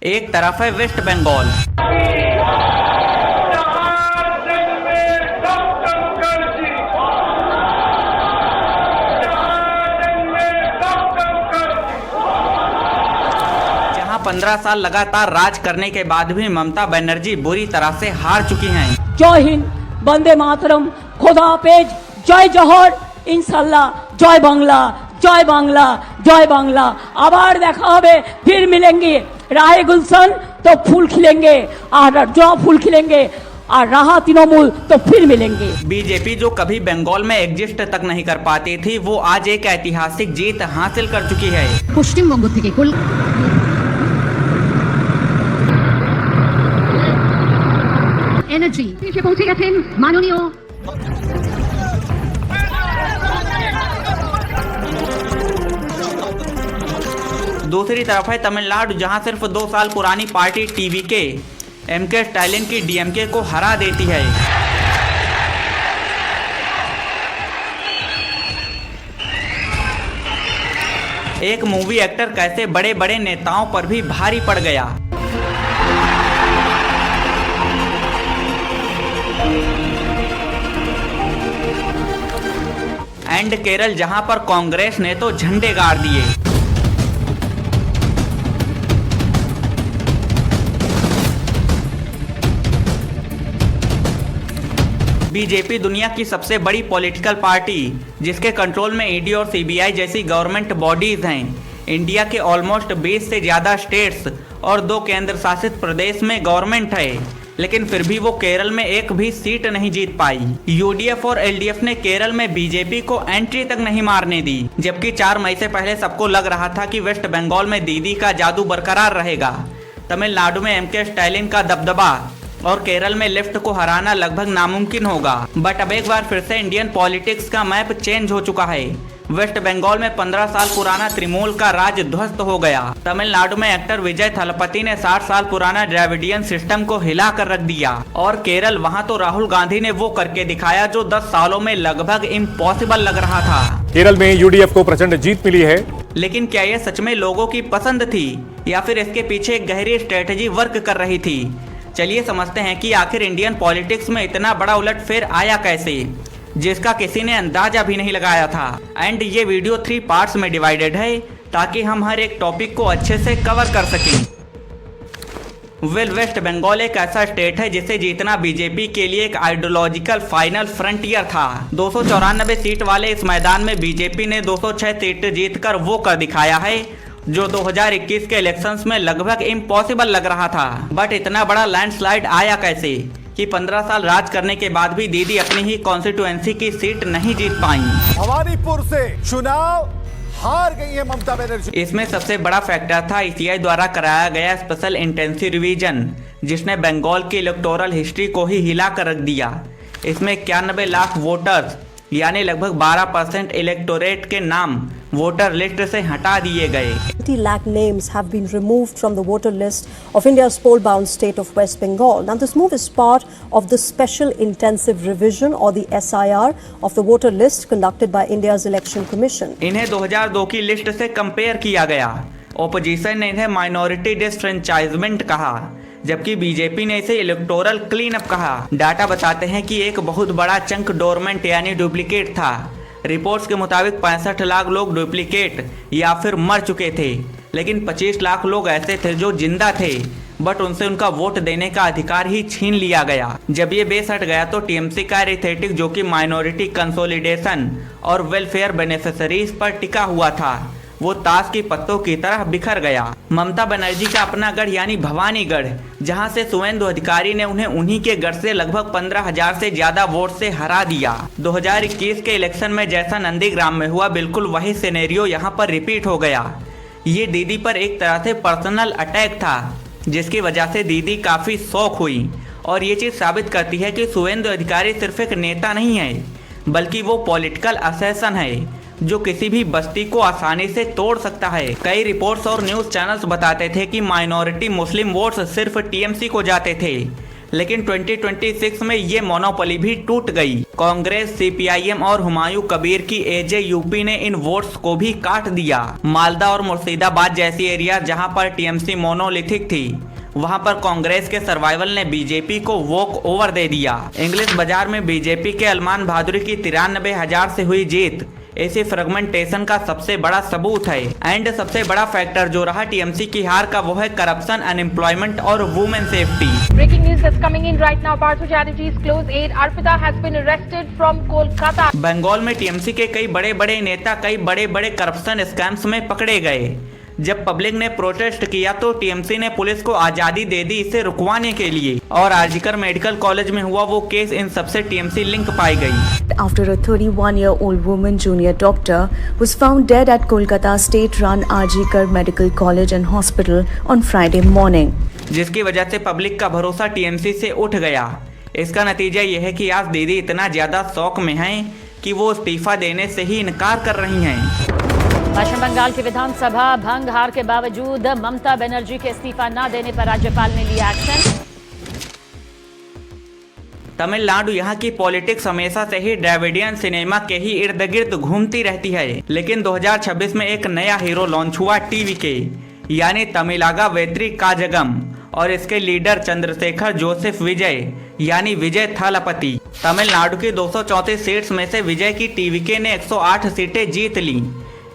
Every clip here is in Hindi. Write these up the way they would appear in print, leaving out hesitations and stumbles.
एक तरफ है वेस्ट बंगाल, जहां 15 साल लगातार राज करने के बाद भी ममता बनर्जी बुरी तरह से हार चुकी हैं। जय हिंद, वंदे मातरम, खुदा हाफिज, जय जोहर, इंशाल्लाह, जय बांग्ला, जय बांग्ला, जय बांग्ला। आबार देखा होबे, फिर मिलेंगे। राहे गुलशन तो फूल खिलेंगे, और जो फूल खिलेंगे, और रहा तृणमूल तो फिर मिलेंगे। बीजेपी जो कभी बंगाल में एग्जिस्ट तक नहीं कर पाती थी, वो आज एक ऐतिहासिक जीत हासिल कर चुकी है। পশ্চিমবঙ্গ থেকে এনার্জি এসে পৌঁছে গেছেন মাননীয় दूसरी तरफ है तमिलनाडु, जहां सिर्फ 2 साल पुरानी पार्टी टीवीके एमके स्टालिन की डीएमके को हरा देती है। एक मूवी एक्टर कैसे बड़े बड़े नेताओं पर भी भारी पड़ गया। एंड केरल, जहां पर कांग्रेस ने तो झंडे गाड़ दिए। बीजेपी दुनिया की सबसे बड़ी पॉलिटिकल पार्टी, जिसके कंट्रोल में ईडी और सीबीआई जैसी गवर्नमेंट बॉडीज हैं। इंडिया के ऑलमोस्ट 20 से ज़्यादा स्टेट्स और 2 केंद्र शासित प्रदेश में गवर्नमेंट है, लेकिन फिर भी वो केरल में एक भी सीट नहीं जीत पाई। यूडीएफ और एलडीएफ ने केरल में बीजेपी को एंट्री तक नहीं मारने दी, जबकि 4 मई से पहले सबको लग रहा था कि वेस्ट बंगाल में दीदी का जादू बरकरार रहेगा, तमिलनाडु में एमके स्टालिन का दबदबा और केरल में लेफ्ट को हराना लगभग नामुमकिन होगा। बट अब एक बार फिर से इंडियन पॉलिटिक्स का मैप चेंज हो चुका है। वेस्ट बंगाल में 15 साल पुराना तृणमूल का राज ध्वस्त हो गया। तमिलनाडु में एक्टर विजय थलपति ने 60 साल पुराना द्रविडियन सिस्टम को हिला कर रख दिया। और केरल, वहां तो राहुल गांधी ने वो करके दिखाया जो 10 सालों में लगभग इम्पॉसिबल लग रहा था। केरल में यूडीएफ को प्रचंड जीत मिली है, लेकिन क्या यह सच में लोगों की पसंद थी, या फिर इसके पीछे एक गहरी स्ट्रेटेजी वर्क कर रही थी? चलिए समझते हैं कि आखिर इंडियन पॉलिटिक्स में इतना बड़ा उलटफेर आया कैसे, जिसका किसी ने अंदाजा भी नहीं लगाया था। एंड ये वीडियो 3 पार्ट्स में डिवाइडेड है, ताकि हम हर एक टॉपिक को अच्छे से कवर कर सकें। वेस्ट बंगाल एक ऐसा स्टेट है जिसे जीतना बीजेपी के लिए एक आइडियोलॉजिकल फाइनल फ्रंटियर था। 294 सीट वाले इस मैदान में बीजेपी ने 206 सीट जीतकर वो कर दिखाया है जो 2021 के इलेक्शंस में लगभग इम्पॉसिबल लग रहा था। बट इतना बड़ा लैंडस्लाइड आया कैसे कि 15 साल राज करने के बाद भी दीदी अपनी ही कॉन्स्टिट्यूएंसी की सीट नहीं जीत पाई। भवानीपुर से चुनाव हार गई है ममता बनर्जी। इसमें सबसे बड़ा फैक्टर था ईसीआई द्वारा कराया गया स्पेशल इंटेंसिव रिवीजन, जिसने बंगाल की इलेक्टोरल हिस्ट्री को ही हिला कर रख दिया। इसमें 91 लाख वोटर्स यानी लगभग 12% इलेक्टोरेट के नाम वोटर लिस्ट से हटा दिए गए। 80 lakh names have been removed from the voter list of India's poll-bound state of West Bengal. Now, this move is part of the Special Intensive Revision or the SIR of the voter list conducted by India's Election Commission. इन्हें 2002 की लिस्ट से कंपेयर किया गया। ओपोजिशन ने इन्हें माइनॉरिटी डिसफ्रेंचाइजमेंट कहा, जबकि बीजेपी ने इसे इलेक्टोरल क्लीन अप कहा। डाटा बताते हैं कि एक बहुत बड़ा चंक डोरमेंट यानी डुप्लीकेट था। रिपोर्ट्स के मुताबिक 65 लाख लोग डुप्लीकेट या फिर मर चुके थे, लेकिन 25 लाख लोग ऐसे थे जो जिंदा थे, बट उनसे उनका वोट देने का अधिकार ही छीन लिया गया। जब ये बेस हट गया तो टीएमसी का एरिथेटिक, जो कि माइनॉरिटी कंसोलिडेशन और वेलफेयर बेनिफिशरीज पर टिका हुआ था, वो ताश की पत्तों की तरह बिखर गया। ममता बनर्जी का अपना गढ़ यानी भवानीगढ़, जहां से सुवेंदु अधिकारी ने उन्हें उन्हीं के गढ़ से लगभग 15,000 से ज्यादा वोट से हरा दिया। 2021 के इलेक्शन में जैसा नंदीग्राम में हुआ, बिल्कुल वही सिनेरियो यहाँ पर रिपीट हो गया। ये दीदी पर एक तरह से पर्सनल अटैक था, जिसकी वजह से दीदी काफी शॉक हुई। और ये चीज साबित करती है कि सुवेंदु अधिकारी सिर्फ एक नेता नहीं है, बल्कि वो पॉलिटिकल असैसन है जो किसी भी बस्ती को आसानी से तोड़ सकता है। कई रिपोर्ट्स और न्यूज चैनल्स बताते थे कि माइनॉरिटी मुस्लिम वोट्स सिर्फ टीएमसी को जाते थे, लेकिन 2026 में ये मोनोपोली भी टूट गई। कांग्रेस, सीपीआईएम और हुमायूं कबीर की एजेयूपी ने इन वोट्स को भी काट दिया। मालदा और मुर्शिदाबाद जैसी एरिया जहां पर टीएमसी मोनोलिथिक थी, वहां पर कांग्रेस के सर्वाइवल ने बीजेपी को वॉक ओवर दे दिया। इंग्लिश बाजार में बीजेपी के अलमान भादुरी की 93,000 से हुई जीत ऐसी फ्रेगमेंटेशन का सबसे बड़ा सबूत है। एंड सबसे बड़ा फैक्टर जो रहा टीएमसी की हार का वो है करप्शन, अनएम्प्लॉयमेंट और women safety. Breaking news that's coming in right now. Partho Chatterjee's close aide Arpita has been arrested from Kolkata. Bengal में टीएमसी के कई बड़े बड़े नेता कई बड़े बड़े करप्शन स्कैम्स में पकड़े गए। जब पब्लिक ने प्रोटेस्ट किया तो टीएमसी ने पुलिस को आजादी दे दी इसे रुकवाने के लिए, और आरजीकर मेडिकल कॉलेज में हुआ वो केस इन सबसे टीएमसी लिंक पाई गई। After a 31-year-old woman junior doctor was found dead at Kolkata state-run RGKar Medical College and Hospital on Friday morning, जिसकी वजह से पब्लिक का भरोसा टीएमसी से उठ गया। इसका नतीजा यह है कि आज दीदी इतना ज्यादा शौक में हैं कि वो इस्तीफा देने से ही इनकार कर रही हैं। पश्चिम बंगाल की विधानसभा भंग हार के बावजूद ममता बनर्जी के इस्तीफा न देने पर राज्यपाल ने लिया एक्शन। तमिलनाडु यहाँ की पॉलिटिक्स हमेशा से ही ड्राविडियन सिनेमा के ही इर्द गिर्द घूमती रहती है, लेकिन 2026 में एक नया हीरो लॉन्च हुआ टीवी के, यानी तमिलागा वेत्री काजगम, और इसके लीडर चंद्रशेखर जोसेफ विजय यानी विजय थालापति। तमिलनाडु की 234 सीट्स में से विजय की टीवीके ने 108 सीटें जीत ली।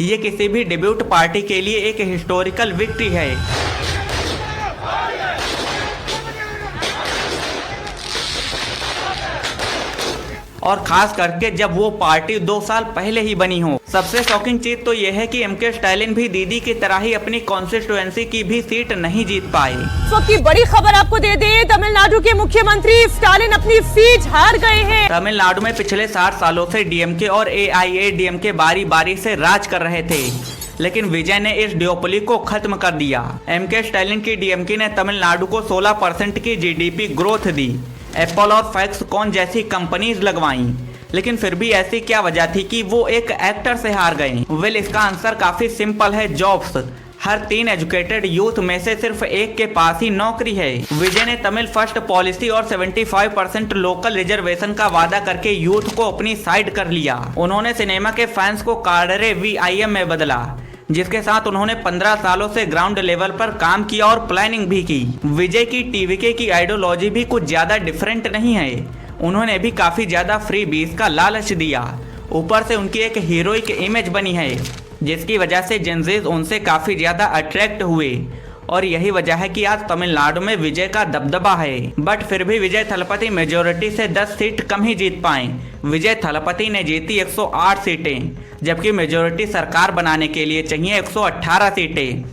ये किसी भी डेब्यूट पार्टी के लिए एक हिस्टोरिकल विक्ट्री है। और खास करके जब वो पार्टी 2 साल पहले ही बनी हो। सबसे शॉकिंग चीज तो यह है कि एमके स्टालिन भी दीदी की तरह ही अपनी कॉन्स्टिट्यूएंसी की भी सीट नहीं जीत पाए। इस वक्त की बड़ी खबर आपको दे दें, तमिलनाडु के मुख्यमंत्री स्टालिन अपनी सीट हार गए हैं। तमिलनाडु में पिछले 60 सालों से डीएमके और एआईएडीएमके बारी बारी से राज कर रहे थे, लेकिन विजय ने इस ड्यूओपोली को खत्म कर दिया। एमके स्टालिन की डीएमके ने तमिलनाडु को 16% की जीडीपी ग्रोथ दी, एप्पल और फैक्सकॉन जैसी कंपनीज लगवाई, लेकिन फिर भी ऐसी क्या वजह थी कि वो एक एक्टर से हार गए? वेल, इसका आंसर काफी सिंपल है, जॉब्स। हर 3 एजुकेटेड यूथ में से सिर्फ एक के पास ही नौकरी है। विजय ने तमिल फर्स्ट पॉलिसी और 75% लोकल रिजर्वेशन का वादा करके यूथ को अपनी साइड कर लिया। उन्होंने सिनेमा के फैंस को कार्डरे वीआईएम में बदला, जिसके साथ उन्होंने 15 सालों से ग्राउंड लेवल पर काम किया और प्लानिंग भी की। विजय की टीवीके की आइडियोलॉजी भी कुछ ज्यादा डिफरेंट नहीं है। उन्होंने भी काफी ज्यादा फ्री बीज का लालच दिया, ऊपर से उनकी एक हीरोइक इमेज बनी है, जिसकी वजह से जेनजीज उनसे काफी ज्यादा अट्रैक्ट हुए, और यही वजह है कि आज तमिलनाडु में विजय का दबदबा है। बट फिर भी विजय थलपति मेजोरिटी से 10 सीट कम ही जीत पाए। विजय थलपति ने जीती 108 सीटें, जबकि मेजोरिटी सरकार बनाने के लिए चाहिए 118 सीटें।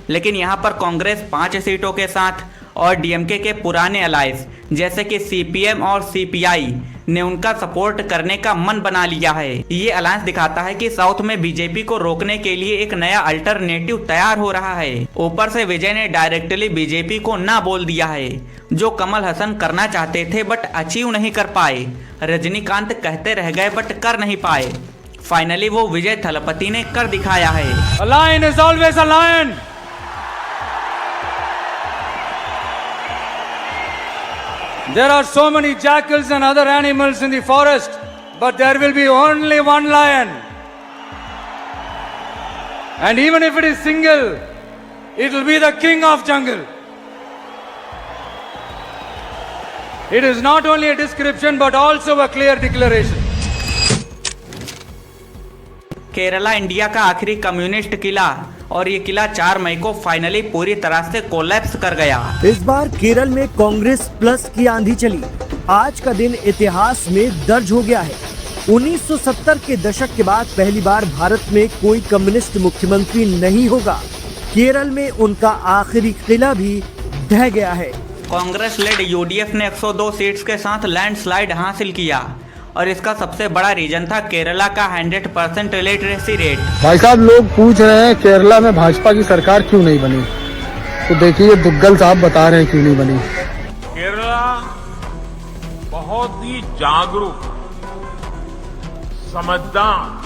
लेकिन यहाँ पर कांग्रेस 5 सीटों के साथ और डीएमके के पुराने अलायंस जैसे कि सीपीएम और सीपीआई ने उनका सपोर्ट करने का मन बना लिया है। ये अलायंस दिखाता है कि साउथ में बीजेपी को रोकने के लिए एक नया अल्टरनेटिव तैयार हो रहा है। ऊपर से विजय ने डायरेक्टली बीजेपी को ना बोल दिया है, जो कमल हसन करना चाहते थे बट अचीव नहीं कर पाए। रजनीकांत कहते रह गए बट कर नहीं पाए। फाइनली वो विजय थलपति ने कर दिखाया है। A lion is always a lion. There are so many jackals and other animals in the forest, but there will be only one lion. And even if it is single, it will be the king of jungle. It is not only a description but also a clear declaration. Kerala India का आखिरी कम्युनिस्ट किला, और ये किला 4 मई को फाइनली पूरी तरह से कोलैप्स कर गया। इस बार केरल में कांग्रेस प्लस की आंधी चली। आज का दिन इतिहास में दर्ज हो गया है। 1970 के दशक के बाद पहली बार भारत में कोई कम्युनिस्ट मुख्यमंत्री नहीं होगा। केरल में उनका आखिरी किला भी ढह गया है। कांग्रेस लेड यूडीएफ ने 102 सीट्स के साथ लैंडस्लाइड हासिल किया, और इसका सबसे बड़ा रीजन था केरला का 100% लिटरेसी रेट। भाई साहब, लोग पूछ रहे हैं केरला में भाजपा की सरकार क्यों नहीं बनी, तो देखिए दुग्गल साहब बता रहे हैं क्यों नहीं बनी। केरला बहुत ही जागरूक, समझदार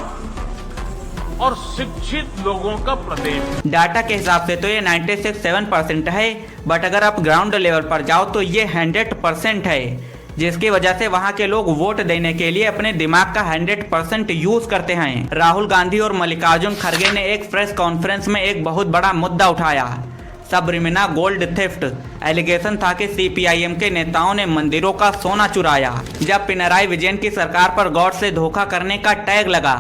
और शिक्षित लोगों का प्रदेश। डाटा के हिसाब से तो ये 96.7% है, बट अगर आप ग्राउंड लेवल पर जाओ तो ये 100% है, जिसकी वजह से वहां के लोग वोट देने के लिए अपने दिमाग का 100% यूज करते हैं। राहुल गांधी और मल्लिकार्जुन खड़गे ने एक प्रेस कॉन्फ्रेंस में एक बहुत बड़ा मुद्दा उठाया, सबरीमाला गोल्ड थेफ्ट। एलिगेशन था कि सीपीआईएम के नेताओं ने मंदिरों का सोना चुराया। जब पिनराई विजयन की सरकार पर गौर से धोखा करने का टैग लगा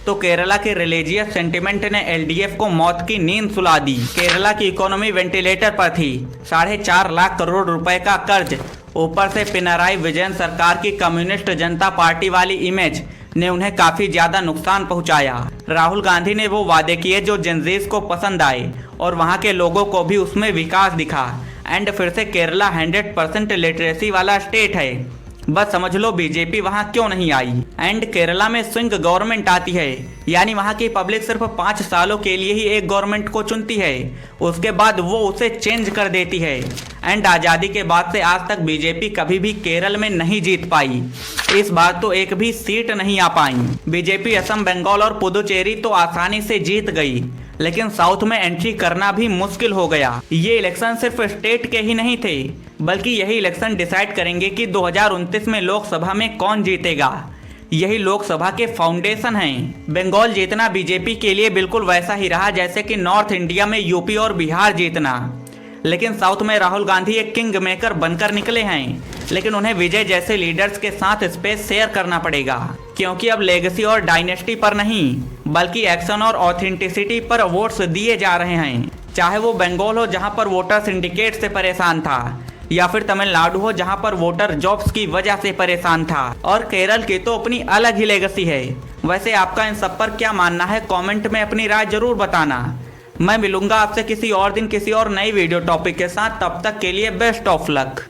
तो केरला के रिलीजियस सेंटिमेंट ने एलडीएफ को मौत की नींद सुला दी। केरला की इकोनॉमी वेंटिलेटर पर थी, 4.5 लाख करोड़ रुपए का कर्ज, ऊपर से पिनराई विजयन सरकार की कम्युनिस्ट जनता पार्टी वाली इमेज ने उन्हें काफी ज्यादा नुकसान पहुंचाया। राहुल गांधी ने वो वादे किए जो जनजीस को पसंद आए और वहां के लोगों को भी उसमें विकास दिखा। एंड फिर से केरला 100% लिटरेसी वाला स्टेट है, बस समझ लो बीजेपी वहां क्यों नहीं आई। एंड केरला में स्विंग गवर्नमेंट आती है, यानी वहां की पब्लिक सिर्फ 5 सालों के लिए ही एक गवर्नमेंट को चुनती है, उसके बाद वो उसे चेंज कर देती है। एंड आज़ादी के बाद से आज तक बीजेपी कभी भी केरल में नहीं जीत पाई, इस बार तो एक भी सीट नहीं आ पाई। बीजेपी असम, बंगाल और पुदुचेरी तो आसानी से जीत गई, लेकिन साउथ में एंट्री करना भी मुश्किल हो गया। ये इलेक्शन सिर्फ स्टेट के ही नहीं थे, बल्कि यही इलेक्शन डिसाइड करेंगे कि 2029 में लोकसभा में कौन जीतेगा। यही लोकसभा के फाउंडेशन हैं। बंगाल जीतना बीजेपी के लिए बिल्कुल वैसा ही रहा जैसे कि नॉर्थ इंडिया में यूपी और बिहार जीतना। लेकिन साउथ में राहुल गांधी एक किंग मेकर बनकर निकले हैं, लेकिन उन्हें विजय जैसे लीडर्स के साथ स्पेस शेयर करना पड़ेगा, क्योंकि अब लेगेसी और डायनेस्टी पर नहीं बल्कि एक्शन और ऑथेंटिसिटी पर वोट्स दिए जा रहे हैं। चाहे वो बंगाल हो जहां पर वोटर सिंडिकेट से परेशान था, या फिर तमिलनाडु हो जहां पर वोटर जॉब्स की वजह से परेशान था, और केरल की तो अपनी अलग ही लेगेसी है। वैसे आपका इन सब पर क्या मानना है, कमेंट में अपनी राय जरूर बताना। मैं मिलूंगा आपसे किसी और दिन किसी और नई वीडियो टॉपिक के साथ, तब तक के लिए बेस्ट ऑफ लक।